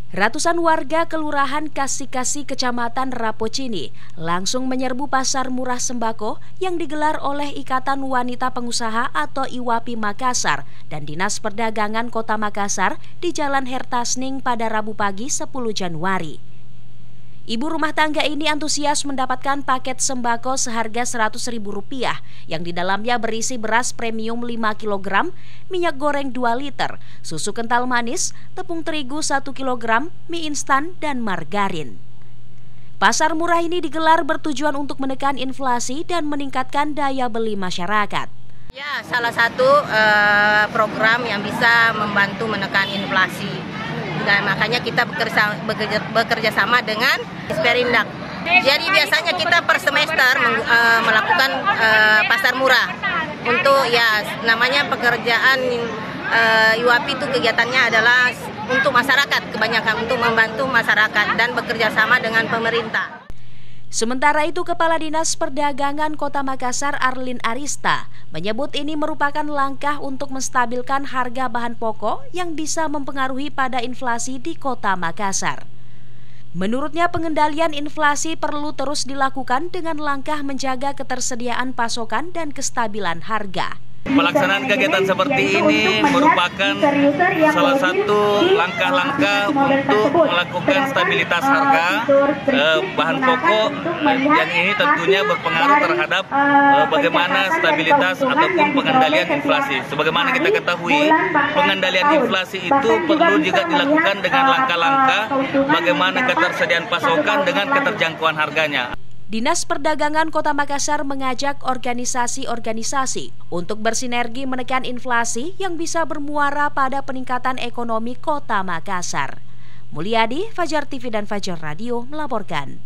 Ratusan warga Kelurahan Kasih-Kasih Kecamatan Rapocini langsung menyerbu pasar murah sembako yang digelar oleh Ikatan Wanita Pengusaha atau IWAPI Makassar dan Dinas Perdagangan Kota Makassar di Jalan Hertasning pada Rabu pagi 10 Januari. Ibu rumah tangga ini antusias mendapatkan paket sembako seharga Rp100.000 yang di dalamnya berisi beras premium 5 kg, minyak goreng 2 liter, susu kental manis, tepung terigu 1 kg, mie instan, dan margarin. Pasar murah ini digelar bertujuan untuk menekan inflasi dan meningkatkan daya beli masyarakat. Ya, salah satu program yang bisa membantu menekan inflasi. Dan makanya kita bekerja sama dengan Sperindak. Jadi biasanya kita per semester melakukan pasar murah untuk namanya pekerjaan IWAPI itu kegiatannya adalah untuk masyarakat, kebanyakan untuk membantu masyarakat dan bekerja sama dengan pemerintah. Sementara itu, Kepala Dinas Perdagangan Kota Makassar Arlin Arista menyebut ini merupakan langkah untuk menstabilkan harga bahan pokok yang bisa mempengaruhi pada inflasi di Kota Makassar. Menurutnya, pengendalian inflasi perlu terus dilakukan dengan langkah menjaga ketersediaan pasokan dan kestabilan harga. Pelaksanaan kegiatan seperti ini merupakan salah satu langkah-langkah untuk melakukan stabilitas harga bahan pokok, yang ini tentunya berpengaruh terhadap bagaimana stabilitas ataupun pengendalian inflasi. Sebagaimana kita ketahui, pengendalian inflasi itu perlu juga dilakukan dengan langkah-langkah bagaimana ketersediaan pasokan dengan keterjangkauan harganya. Dinas Perdagangan Kota Makassar mengajak organisasi-organisasi untuk bersinergi menekan inflasi yang bisa bermuara pada peningkatan ekonomi Kota Makassar. Mulyadi, Fajar TV dan Fajar Radio melaporkan.